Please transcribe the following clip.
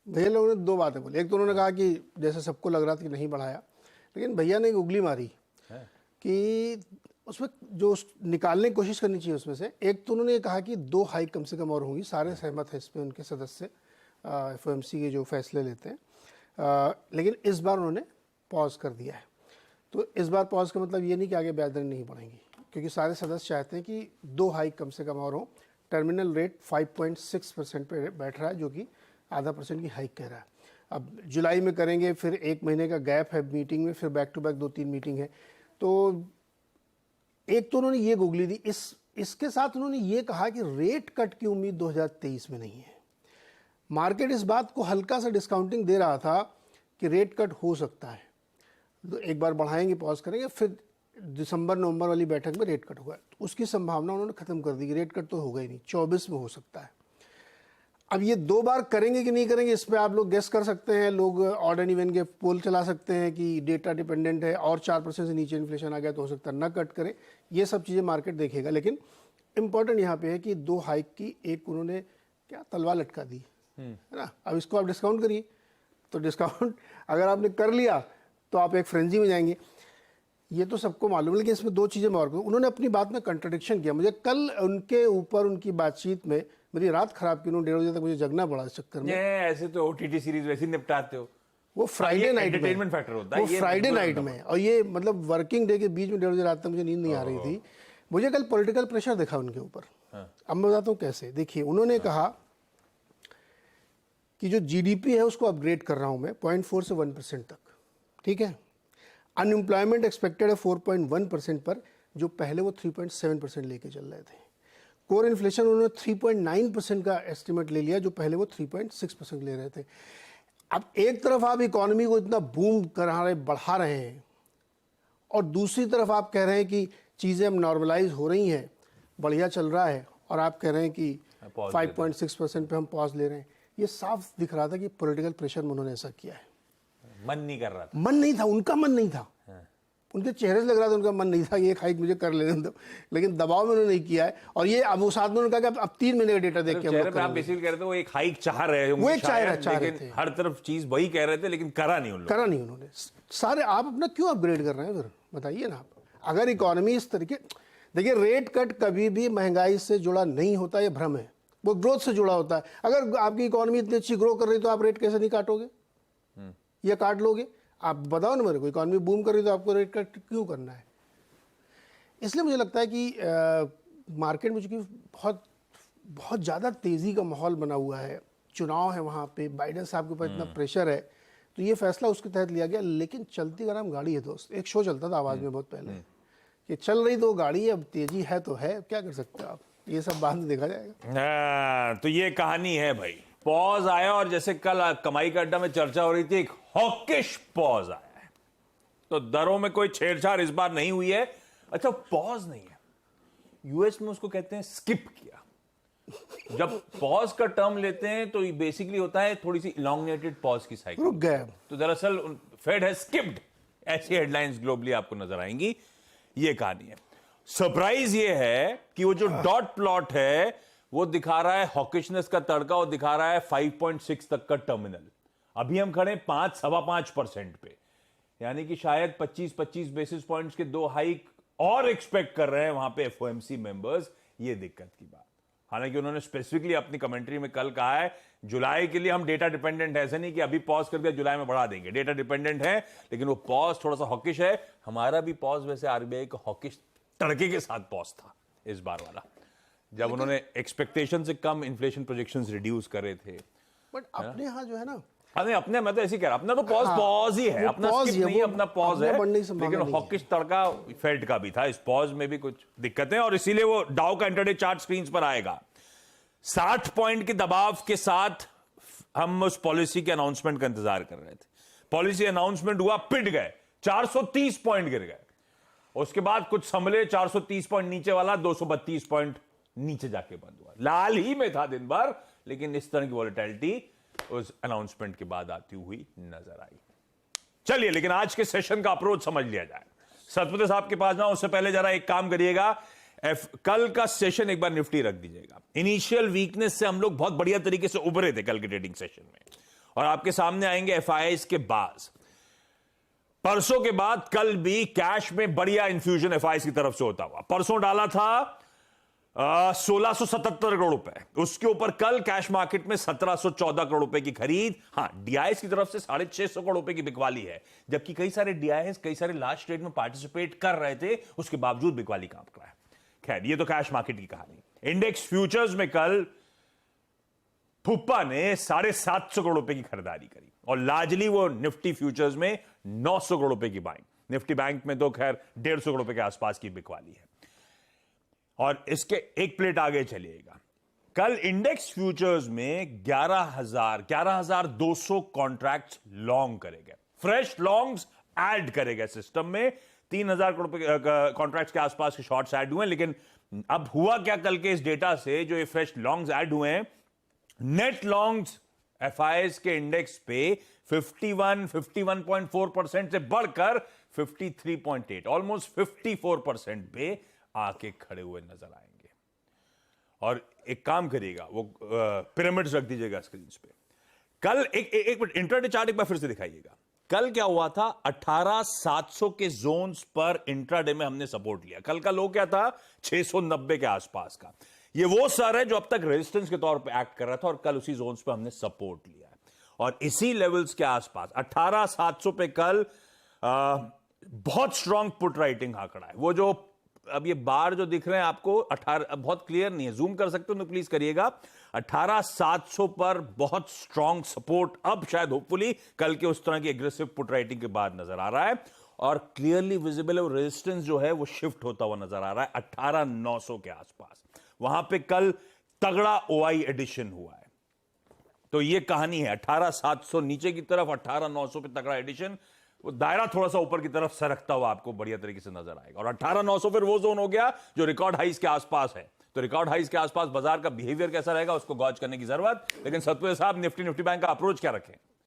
भैया लोगों ने दो बातें बोली। एक तो उन्होंने कहा कि जैसे सबको लग रहा था कि नहीं बढ़ाया, लेकिन भैया ने एक उंगली मारी कि उसमें जो निकालने की कोशिश करनी चाहिए उसमें से। एक तो उन्होंने कहा कि 2 हाइक कम से कम और होंगी, सारे सहमत हैं इसमें, उनके सदस्य एफओएमसी के जो फैसले लेते हैं, लेकिन इस बार उन्होंने पॉज कर दिया है। तो इस बार पॉज का मतलब ये नहीं कि आगे ब्याज दरें नहीं बढ़ेंगी, क्योंकि सारे सदस्य चाहते हैं कि 2 हाइक कम से कम और हों। टर्मिनल रेट 5.6% पे बैठ रहा है, जो कि आधा % की हाइक कह रहा है। अब जुलाई में करेंगे, फिर 1 महीने का गैप है मीटिंग में, फिर बैक टू बैक 2-3 मीटिंग है। तो एक तो उन्होंने ये गुगली दी। इसके साथ उन्होंने ये कहा कि रेट कट की उम्मीद 2023 में नहीं है। मार्केट इस बात को हल्का सा डिस्काउंटिंग दे रहा था कि रेट कट हो सकता है, तो एक बार बढ़ाएंगे, पॉज करेंगे, फिर दिसंबर-नवंबर वाली बैठक में रेट कट होगा। तो उसकी संभावना उन्होंने खत्म कर दी कि रेट कट तो होगा ही नहीं, 24 में हो सकता है। अब ये 2 बार करेंगे कि नहीं करेंगे, इस पे आप लोग गेस कर सकते हैं। लोग ऑड एंड इवन के पोल चला सकते हैं कि डेटा डिपेंडेंट है और 4% से नीचे इन्फ्लेशन आ गया तो हो सकता है ना कट करें। ये सब चीज़ें मार्केट देखेगा। लेकिन इंपॉर्टेंट यहाँ पे है कि 2 हाइक की एक उन्होंने क्या तलवार लटका दी है ना। अब इसको आप डिस्काउंट करिए, तो डिस्काउंट अगर आपने कर लिया तो आप एक फ्रेंजी में जाएंगे। ये तो सबको मालूम है, लेकिन इसमें 2 चीज़ें मैं और कहूँ। उन्होंने अपनी बात में कंट्रडिक्शन किया। मुझे कल उनके ऊपर उनकी बातचीत में मेरी रात खराब की, उन्होंने 1:30 बजे तक मुझे जगना पड़ा इस चक्कर में। ऐसे तो ओटीटी सीरीज वैसे निपटाते हो, वो फ्राइडे नाइट में, एंटरटेनमेंट फैक्टर होता है, वो फ्राइडे नाइट में, और ये मतलब वर्किंग डे के बीच में 1:30 बजे रात तक मुझे नींद नहीं आ रही थी। मुझे कल पॉलिटिकल प्रेशर देखा उनके ऊपर। अब मैं बताता हूँ कैसे। देखिए, उन्होंने कहा कि जो जीडीपी है उसको अपग्रेड कर रहा हूँ मैं 0.4 से 1% तक, ठीक है। अनएम्प्लॉयमेंट एक्सपेक्टेड है 4.1% पर, जो पहले वो 3.7% लेके चल रहे थे। कोर इन्फ्लेशन उन्होंने 3.9% का एस्टिमेट ले लिया, जो पहले वो 3.6% ले रहे थे। अब एक तरफ आप इकोनॉमी को इतना बूम बढ़ा रहे हैं, और दूसरी तरफ आप कह रहे हैं कि चीज़ें अब नॉर्मलाइज हो रही हैं, बढ़िया चल रहा है, और आप कह रहे हैं कि 5.6% पे हम पॉज ले रहे हैं। ये साफ दिख रहा था कि पॉलिटिकल प्रेशर में उन्होंने ऐसा किया है। मन नहीं कर रहा था, मन नहीं था, उनका मन नहीं था। उनके चेहरे से लग रहा था उनका मन नहीं था कि एक हाइक मुझे कर लेने दो, लेकिन दबाव में उन्होंने नहीं किया है। और ये अब वो साथ में उन्होंने कहा कि अब 3 महीने का डेटा देख के हम लोग आप बेसिकली कह रहे थे वो एक हाइक चाह रहे वो एक चाह रहे थे, हर तरफ चीज वही कह रहे थे, लेकिन करा नहीं उन्होंने। सारे आप अपना क्यों अपग्रेड कर रहे हैं फिर, बताइए ना आप। अगर इकोनॉमी इस तरीके, देखिए, रेट कट कभी भी महंगाई से जुड़ा नहीं होता, ये भ्रम है। वो ग्रोथ से जुड़ा होता है। अगर आपकी इकोनॉमी इतनी अच्छी ग्रो कर रही तो आप रेट कैसे नहीं काटोगे, या काट लोगे? आप बताओ ना मेरे को, इकोनॉमी बूम कर रही तो आपको रेट कट क्यों करना है? इसलिए मुझे लगता है कि मार्केट में चूंकि बहुत ज़्यादा तेज़ी का माहौल बना हुआ है, चुनाव है वहाँ पे, बाइडेन साहब के ऊपर इतना प्रेशर है, तो ये फैसला उसके तहत लिया गया। लेकिन चलती गरम गाड़ी है दोस्त। एक शो चलता था आवाज़ में बहुत पहले कि चल रही तो गाड़ी, अब तेज़ी है तो है, क्या कर सकते हो आप। ये सब बाद में देखा जाएगा। तो ये कहानी है भाई। पॉज आया, और जैसे कल कमाई का अड्डा में चर्चा हो रही थी, एक हॉकिश पॉज आया है। तो दरों में कोई छेड़छाड़ इस बार नहीं हुई है। अच्छा, पॉज नहीं है, यूएस में उसको कहते हैं स्किप किया। जब पॉज का टर्म लेते हैं तो बेसिकली होता है थोड़ी सी इलॉन्गेटेड पॉज की साइकिल, रुक गए। तो दरअसल फेड है स्किप्ड, ऐसी हेडलाइंस ग्लोबली आपको नजर आएंगी। ये कहानी है। सरप्राइज ये है कि वो जो डॉट प्लॉट है वो दिखा रहा है हॉकिशनेस का तड़का, वो दिखा रहा है 5.6 तक का टर्मिनल। अभी हम खड़े 5-5.25% पे, यानी कि शायद 25 बेसिस पॉइंट्स के 2 हाइक और एक्सपेक्ट कर रहे हैं वहां पे एफओएमसी मेंबर्स। ये दिक्कत की बात। हालांकि उन्होंने स्पेसिफिकली अपनी कमेंट्री में कल कहा है जुलाई के लिए हम डेटा डिपेंडेंट है, ऐसा नहीं कि अभी पॉज कर दिया जुलाई में बढ़ा देंगे, डेटा डिपेंडेंट है, लेकिन वो पॉज थोड़ा सा हॉकिश है। हमारा भी पॉज वैसे आरबीआई का हॉकिश तड़के के साथ पॉज था इस बार वाला, जब उन्होंने एक्सपेक्टेशन से कम इन्फ्लेशन प्रोजेक्शंस रिड्यूस करे थे। बट अपने यहाँ जो है ना, अरे अपने, मैं तो ऐसे कह रहा, अपना तो पॉज ही है, अपना स्किप नहीं है, अपना पॉज है, लेकिन हॉकिश तड़का फेड का भी था। इस पॉज में भी कुछ दिक्कतें, और इसीलिए वो डाउ का इंटरडे चार्ट स्क्रीन पर आएगा। 60 पॉइंट के दबाव के साथ हम उस पॉलिसी के अनाउंसमेंट का इंतजार कर रहे थे। पॉलिसी अनाउंसमेंट हुआ, पिट गए, 430 पॉइंट गिर गए। उसके बाद कुछ संभले, 430 पॉइंट नीचे वाला 232 पॉइंट नीचे जाके बंद हुआ। लाल ही में था दिन भर, लेकिन इस तरह की वॉलेटिलिटी उस अनाउंसमेंट के बाद आती हुई नजर आई। चलिए, लेकिन आज के सेशन का अप्रोच समझ लिया जाए। सतपति साहब के पास जाऊं उससे पहले जरा एक काम करिएगा, कल का सेशन एक बार निफ्टी रख दीजिएगा। इनिशियल वीकनेस से हम लोग बहुत बढ़िया तरीके से उभरे थे कल के ट्रेडिंग सेशन में, और आपके सामने आएंगे एफआईआईज के बाज। परसों के बाद कल भी कैश में बढ़िया इंफ्यूजन एफआईआईज की तरफ से होता हुआ। परसों डाला था 1677 करोड़ रुपए, उसके ऊपर कल कैश मार्केट में 1714 करोड़ रुपए की खरीद। हां, डीआईएस की तरफ से 650 करोड़ रुपए की बिकवाली है, जबकि कई सारे डीआईएस कई सारे लार्ज ट्रेड में पार्टिसिपेट कर रहे थे, उसके बावजूद बिकवाली काम कर रहा है। खैर, ये तो कैश मार्केट की कहानी। इंडेक्स फ्यूचर्स में कल फुप्पा ने 750 करोड़ रुपए की खरीदारी करी और लार्जली वो निफ्टी फ्यूचर्स में 900 करोड़ रुपए की बाइंग। निफ्टी बैंक में तो खैर 150 करोड़ रुपए के आसपास की बिकवाली है। और इसके एक प्लेट आगे चलिएगा, कल इंडेक्स फ्यूचर्स में 11,200 कॉन्ट्रैक्ट्स लॉन्ग करे गए, फ्रेश लॉन्ग्स ऐड करे गए सिस्टम में। 3,000 करोड़ कॉन्ट्रैक्ट्स के आसपास के शॉर्ट्स ऐड हुए। लेकिन अब हुआ क्या कल के इस डेटा से, जो ये फ्रेश लॉन्ग्स ऐड हुए हैं, नेट लॉन्ग्स एफआईआईज के इंडेक्स पे 51.4% से बढ़कर 53.8, ऑलमोस्ट 54% पे आके खड़े हुए नजर आएंगे। और एक काम करिएगा, वो पिरामिड्स रख दीजिएगा स्क्रीन पे। कल एक मिनट इंट्राडे चार्ट एक बार फिर से दिखाइएगा। कल क्या हुआ था, 18,700 के जोन्स पर इंट्राडे में हमने सपोर्ट लिया। कल का लो क्या था, 690 के आसपास का। ये वो सर है जो अब तक रेजिस्टेंस के तौर पे एक्ट कर रहा था और कल उसी जोन्स पे हमने सपोर्ट लिया है। और इसी लेवल्स के आसपास 18,700 पे कल बहुत स्ट्रांग पुट राइटिंग आंकड़ा है। वो जो अब ये बार जो दिख रहे हैं आपको 18, बहुत क्लियर नहीं है, जूम कर सकते हो तो प्लीज करिएगा। 18,700 पर बहुत स्ट्रांग सपोर्ट अब शायद होपफुली कल के उस तरह की एग्रेसिव पुट राइटिंग के बाद नजर आ रहा है और क्लियरली विजिबल है। रेजिस्टेंस जो है वो शिफ्ट होता हुआ नजर आ रहा है 18,900 के आसपास। वहां पे कल तगड़ा ओआई एडिशन हुआ है। तो ये कहानी है, 18,700 नीचे की तरफ, 18,900 पे तगड़ा एडिशन। वो दायरा थोड़ा सा ऊपर की तरफ सरकता हुआ आपको बढ़िया तरीके से नजर आएगा। और 18,900 फिर वो जोन हो गया जो रिकॉर्ड हाइस के आसपास है। तो रिकॉर्ड हाइस के आसपास बाजार का बिहेवियर कैसा रहेगा उसको गॉज करने की जरूरत। लेकिन सतपुर साहब, निफ्टी बैंक का अप्रोच क्या रखें?